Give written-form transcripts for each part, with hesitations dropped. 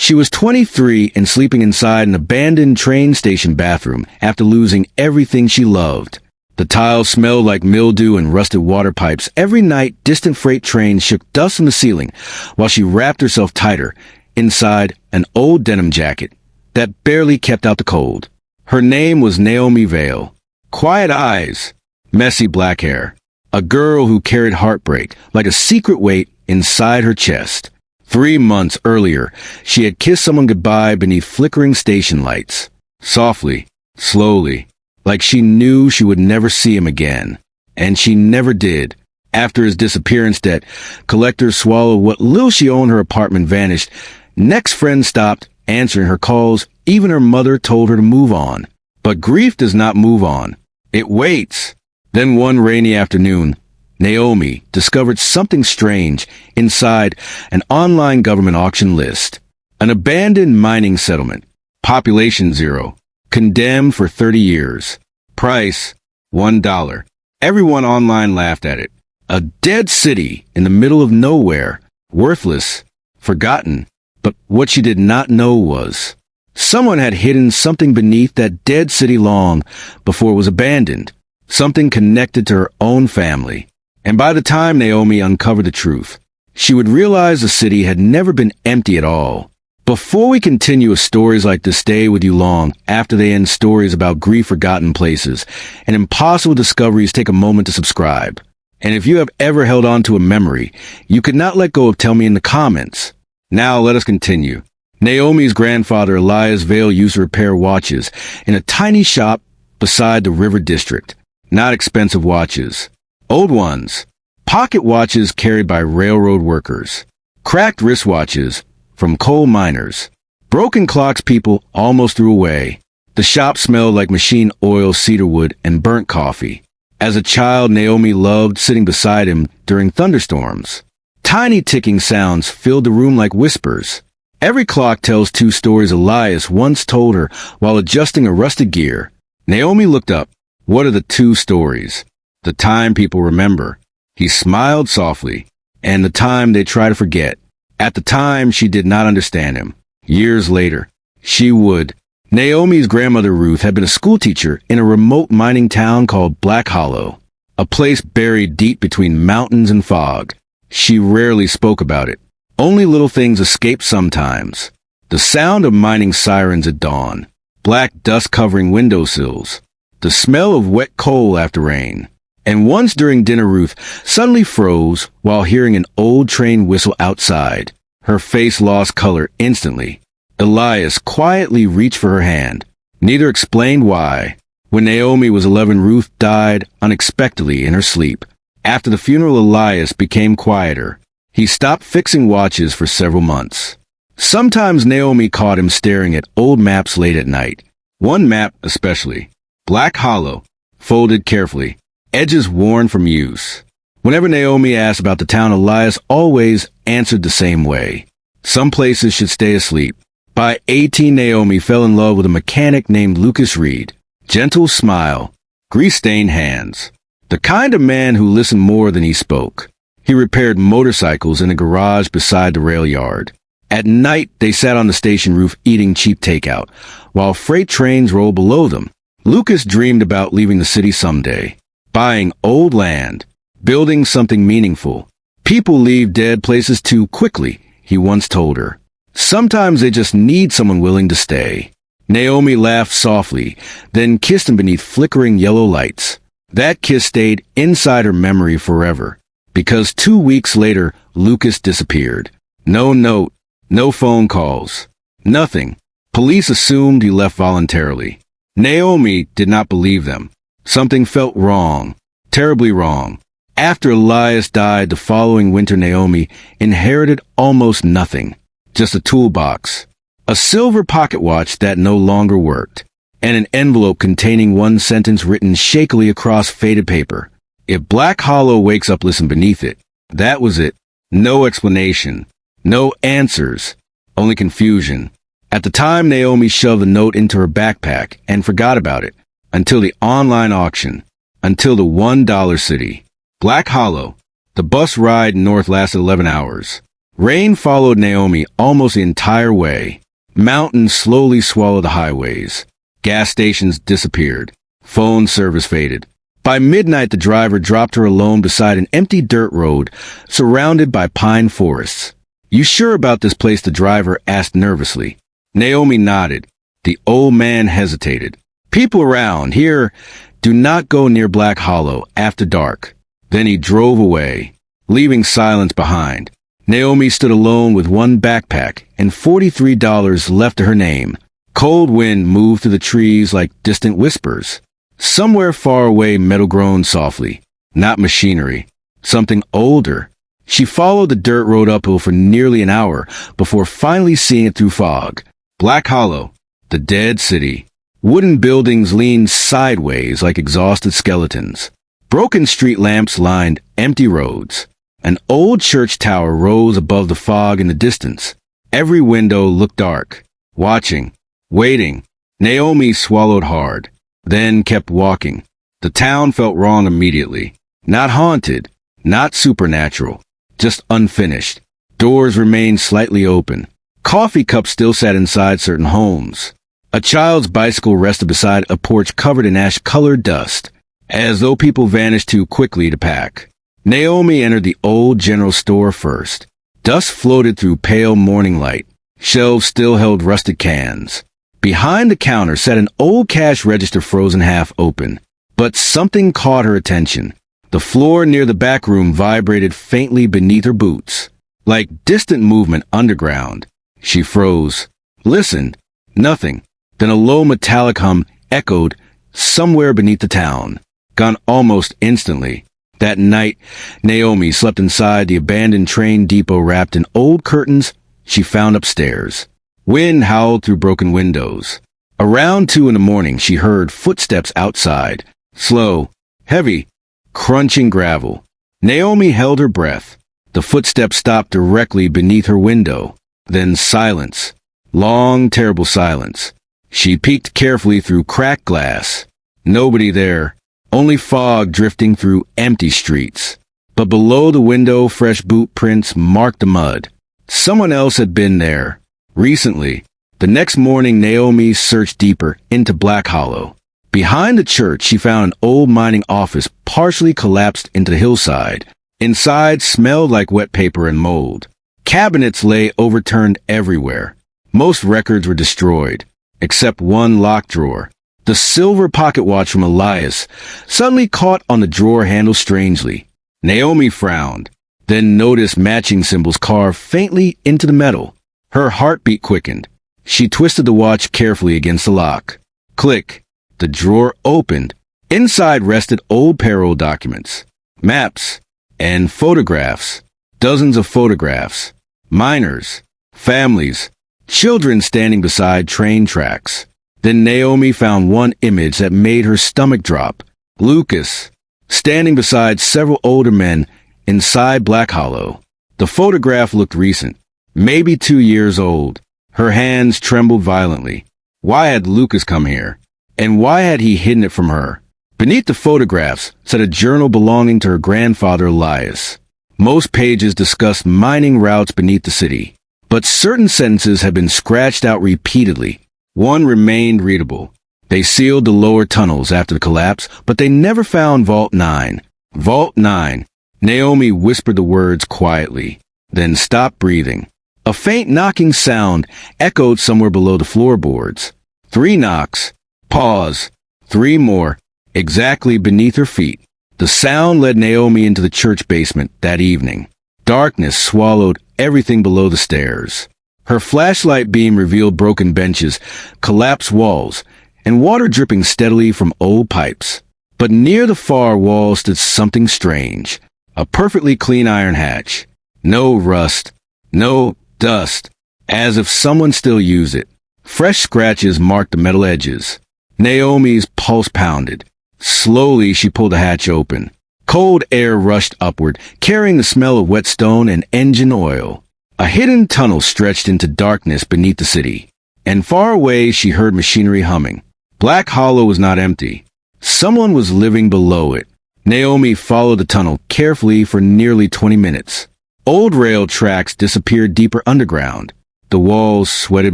She was 23 and sleeping inside an abandoned train station bathroom after losing everything she loved. The tiles smelled like mildew and rusted water pipes. Every night, distant freight trains shook dust from the ceiling while she wrapped herself tighter inside an old denim jacket that barely kept out the cold. Her name was Naomi Vale. Quiet eyes, messy black hair. A girl who carried heartbreak like a secret weight inside her chest. 3 months earlier, she had kissed someone goodbye beneath flickering station lights. Softly, slowly, like she knew she would never see him again. And she never did. After his disappearance, debt collectors swallowed what little she owned. Her apartment vanished. Next friend stopped answering her calls. Even her mother told her to move on. But grief does not move on. It waits. Then one rainy afternoon, Naomi discovered something strange inside an online government auction list. An abandoned mining settlement. Population 0. Condemned for 30 years. Price, $1. Everyone online laughed at it. A dead city in the middle of nowhere. Worthless. Forgotten. But what she did not know was someone had hidden something beneath that dead city long before it was abandoned. Something connected to her own family. And by the time Naomi uncovered the truth, she would realize the city had never been empty at all. Before we continue with stories like this, stay with you long after they end. Stories about grief-forgotten places and impossible discoveries. Take a moment to subscribe. And if you have ever held on to a memory you could not let go of, tell me in the comments. Now let us continue. Naomi's grandfather Elias Vale used to repair watches in a tiny shop beside the river district. Not expensive watches. Old ones. Pocket watches carried by railroad workers. Cracked wristwatches from coal miners. Broken clocks people almost threw away. The shop smelled like machine oil, cedarwood, and burnt coffee. As a child, Naomi loved sitting beside him during thunderstorms. Tiny ticking sounds filled the room like whispers. Every clock tells 2 stories, Elias once told her while adjusting a rusted gear. Naomi looked up. What are the 2 stories? The time people remember. He smiled softly. And the time they try to forget. At the time, she did not understand him. Years later, she would. Naomi's grandmother Ruth had been a schoolteacher in a remote mining town called Black Hollow, a place buried deep between mountains and fog. She rarely spoke about it. Only little things escaped sometimes. The sound of mining sirens at dawn, black dust covering windowsills, the smell of wet coal after rain. And once during dinner, Ruth suddenly froze while hearing an old train whistle outside. Her face lost color instantly. Elias quietly reached for her hand. Neither explained why. When Naomi was 11, Ruth died unexpectedly in her sleep. After the funeral, Elias became quieter. He stopped fixing watches for several months. Sometimes Naomi caught him staring at old maps late at night. One map especially. Black Hollow, folded carefully, edges worn from use. Whenever Naomi asked about the town, Elias always answered the same way. Some places should stay asleep. By 18, Naomi fell in love with a mechanic named Lucas Reed. Gentle smile, grease-stained hands. The kind of man who listened more than he spoke. He repaired motorcycles in a garage beside the rail yard. At night, they sat on the station roof eating cheap takeout, while freight trains rolled below them. Lucas dreamed about leaving the city someday, buying old land, building something meaningful. People leave dead places too quickly, he once told her. Sometimes they just need someone willing to stay. Naomi laughed softly, then kissed him beneath flickering yellow lights. That kiss stayed inside her memory forever, because 2 weeks later, Lucas disappeared. No note, no phone calls, nothing. Police assumed he left voluntarily. Naomi did not believe them. Something felt wrong, terribly wrong. After Elias died the following winter, Naomi inherited almost nothing. Just a toolbox, a silver pocket watch that no longer worked, and an envelope containing one sentence written shakily across faded paper. If Black Hollow wakes up, listen beneath it. That was it. No explanation. No answers. Only confusion. At the time, Naomi shoved the note into her backpack and forgot about it. Until the online auction. Until the $1 city. Black Hollow. The bus ride north lasted 11 hours. Rain followed Naomi almost the entire way. Mountains slowly swallowed the highways. Gas stations disappeared. Phone service faded. By midnight, the driver dropped her alone beside an empty dirt road, surrounded by pine forests. "You sure about this place?" the driver asked nervously. Naomi nodded. The old man hesitated. "People around here do not go near Black Hollow after dark." Then he drove away, leaving silence behind. Naomi stood alone with one backpack and $43 left to her name. Cold wind moved through the trees like distant whispers. Somewhere far away, metal groaned softly. Not machinery. Something older. She followed the dirt road uphill for nearly an hour before finally seeing it through fog. Black Hollow. The dead city. Wooden buildings leaned sideways like exhausted skeletons. Broken street lamps lined empty roads. An old church tower rose above the fog in the distance. Every window looked dark. Watching. Waiting. Naomi swallowed hard, then kept walking. The town felt wrong immediately. Not haunted. Not supernatural. Just unfinished. Doors remained slightly open. Coffee cups still sat inside certain homes. A child's bicycle rested beside a porch covered in ash-colored dust, as though people vanished too quickly to pack. Naomi entered the old general store first. Dust floated through pale morning light. Shelves still held rusted cans. Behind the counter sat an old cash register frozen half open. But something caught her attention. The floor near the back room vibrated faintly beneath her boots, like distant movement underground. She froze, listened, nothing. Then a low metallic hum echoed somewhere beneath the town, gone almost instantly. That night, Naomi slept inside the abandoned train depot wrapped in old curtains she found upstairs. Wind howled through broken windows. Around 2 a.m, she heard footsteps outside, slow, heavy, crunching gravel. Naomi held her breath. The footsteps stopped directly beneath her window. Then silence. Long, terrible silence. She peeked carefully through cracked glass. Nobody there. Only fog drifting through empty streets. But below the window, fresh boot prints marked the mud. Someone else had been there. Recently. The next morning, Naomi searched deeper into Black Hollow. Behind the church, she found an old mining office partially collapsed into the hillside. Inside smelled like wet paper and mold. Cabinets lay overturned everywhere. Most records were destroyed, except one locked drawer. The silver pocket watch from Elias suddenly caught on the drawer handle strangely. Naomi frowned, then noticed matching symbols carved faintly into the metal. Her heartbeat quickened. She twisted the watch carefully against the lock. Click. The drawer opened. Inside rested old payroll documents, maps, and photographs. Dozens of photographs. Miners, families, children standing beside train tracks. Then Naomi found one image that made her stomach drop. Lucas, standing beside several older men inside Black Hollow. The photograph looked recent, maybe 2 years old. Her hands trembled violently. Why had Lucas come here? And why had he hidden it from her? Beneath the photographs sat a journal belonging to her grandfather Elias. Most pages discussed mining routes beneath the city, but certain sentences had been scratched out repeatedly. One remained readable. They sealed the lower tunnels after the collapse, but they never found Vault 9. Vault 9. Naomi whispered the words quietly, then stopped breathing. A faint knocking sound echoed somewhere below the floorboards. 3 knocks. Pause. 3 more. Exactly beneath her feet. The sound led Naomi into the church basement that evening. Darkness swallowed everything below the stairs. Her flashlight beam revealed broken benches, collapsed walls, and water dripping steadily from old pipes. But near the far wall stood something strange. A perfectly clean iron hatch. No rust. No dust. As if someone still used it. Fresh scratches marked the metal edges. Naomi's pulse pounded. Slowly, she pulled the hatch open. Cold air rushed upward, carrying the smell of wet stone and engine oil. A hidden tunnel stretched into darkness beneath the city, and far away she heard machinery humming. Black Hollow was not empty. Someone was living below it. Naomi followed the tunnel carefully for nearly 20 minutes. Old rail tracks disappeared deeper underground. The walls sweated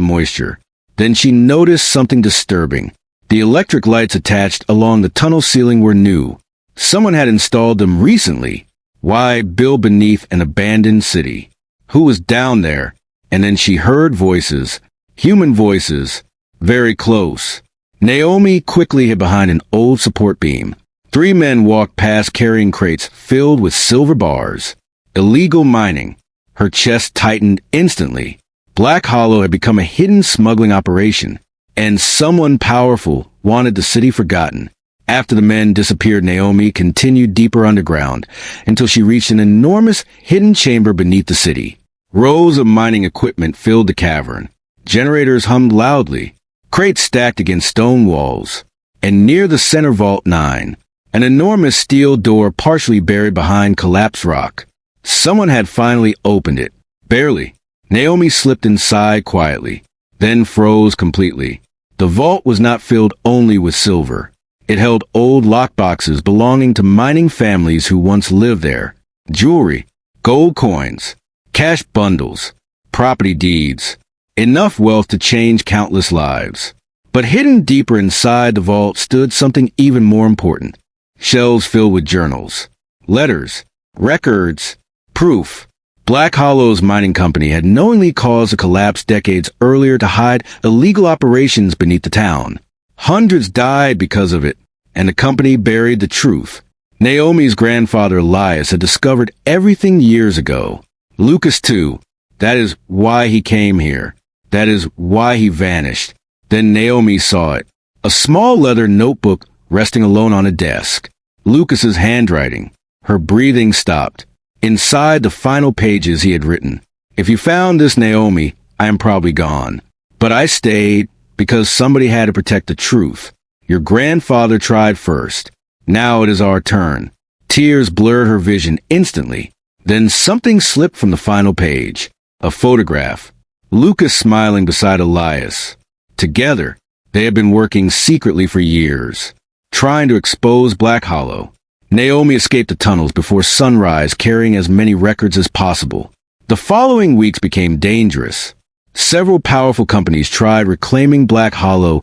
moisture. Then she noticed something disturbing. The electric lights attached along the tunnel ceiling were new. Someone had installed them recently. Why build beneath an abandoned city? Who was down there? And then she heard voices. Human voices. Very close. Naomi quickly hid behind an old support beam. 3 men walked past carrying crates filled with silver bars. Illegal mining. Her chest tightened instantly. Black Hollow had become a hidden smuggling operation, and someone powerful wanted the city forgotten. After the men disappeared, Naomi continued deeper underground until she reached an enormous hidden chamber beneath the city. Rows of mining equipment filled the cavern. Generators hummed loudly. Crates stacked against stone walls. And near the center vault 9, an enormous steel door partially buried behind collapsed rock. Someone had finally opened it. Barely. Naomi slipped inside quietly, then froze completely. The vault was not filled only with silver. It held old lockboxes belonging to mining families who once lived there. Jewelry, gold coins, cash bundles, property deeds. Enough wealth to change countless lives. But hidden deeper inside the vault stood something even more important. Shelves filled with journals, letters, records, proof. Black Hollow's mining company had knowingly caused a collapse decades earlier to hide illegal operations beneath the town. Hundreds died because of it, and the company buried the truth. Naomi's grandfather Elias had discovered everything years ago. Lucas too. That is why he came here. That is why he vanished. Then Naomi saw it. A small leather notebook resting alone on a desk. Lucas's handwriting. Her breathing stopped. Inside the final pages he had written, "If you found this, Naomi, I am probably gone. But I stayed because somebody had to protect the truth. Your grandfather tried first. Now it is our turn." Tears blurred her vision instantly. Then something slipped from the final page. A photograph. Lucas smiling beside Elias. Together, they had been working secretly for years, trying to expose Black Hollow. Naomi escaped the tunnels before sunrise, carrying as many records as possible. The following weeks became dangerous. Several powerful companies tried reclaiming Black Hollow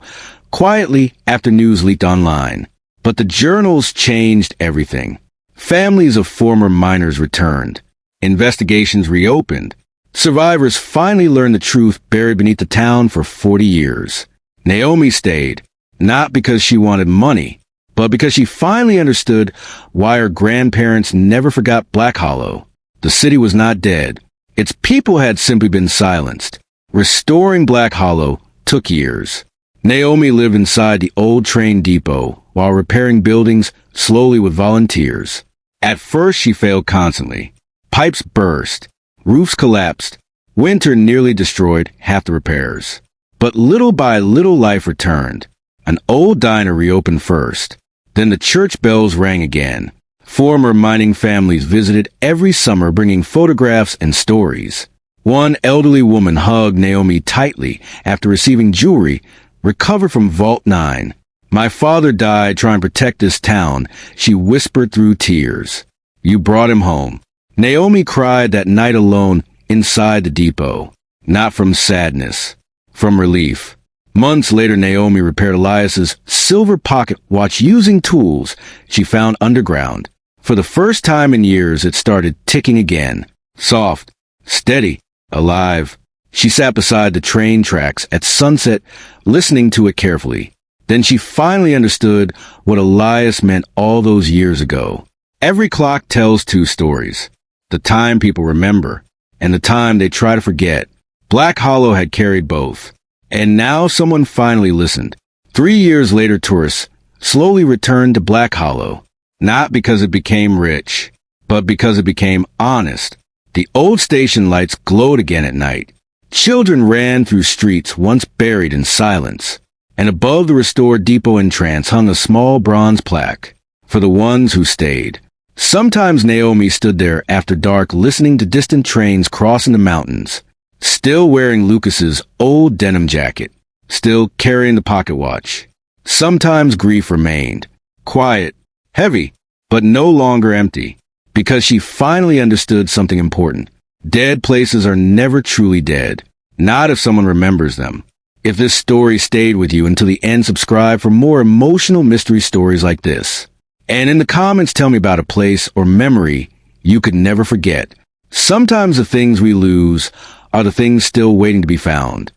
quietly after news leaked online. But the journals changed everything. Families of former miners returned. Investigations reopened. Survivors finally learned the truth buried beneath the town for 40 years. Naomi stayed, not because she wanted money, but because she finally understood why her grandparents never forgot Black Hollow. The city was not dead. Its people had simply been silenced. Restoring Black Hollow took years. Naomi lived inside the old train depot while repairing buildings slowly with volunteers. At first she failed constantly. Pipes burst. Roofs collapsed. Winter nearly destroyed half the repairs. But little by little life returned. An old diner reopened first. Then the church bells rang again. Former mining families visited every summer, bringing photographs and stories. One elderly woman hugged Naomi tightly after receiving jewelry recovered from Vault 9. "My father died trying to protect this town," she whispered through tears. "You brought him home." Naomi cried that night alone inside the depot. Not from sadness, from relief. Months later, Naomi repaired Elias's silver pocket watch using tools she found underground. For the first time in years, it started ticking again. Soft, steady, alive. She sat beside the train tracks at sunset, listening to it carefully. Then she finally understood what Elias meant all those years ago. Every clock tells 2 stories. The time people remember, and the time they try to forget. Black Hollow had carried both. And now someone finally listened. 3 years later, tourists slowly returned to Black Hollow. Not because it became rich, but because it became honest. The old station lights glowed again at night. Children ran through streets once buried in silence. And above the restored depot entrance hung a small bronze plaque for the ones who stayed. Sometimes Naomi stood there after dark listening to distant trains crossing the mountains. Still wearing Lucas's old denim jacket, still carrying the pocket watch. Sometimes grief remained, quiet, heavy, but no longer empty, because she finally understood something important. Dead places are never truly dead. Not if someone remembers them. If this story stayed with you until the end, subscribe for more emotional mystery stories like this. And in the comments, tell me about a place or memory you could never forget. Sometimes the things we lose are the things still waiting to be found.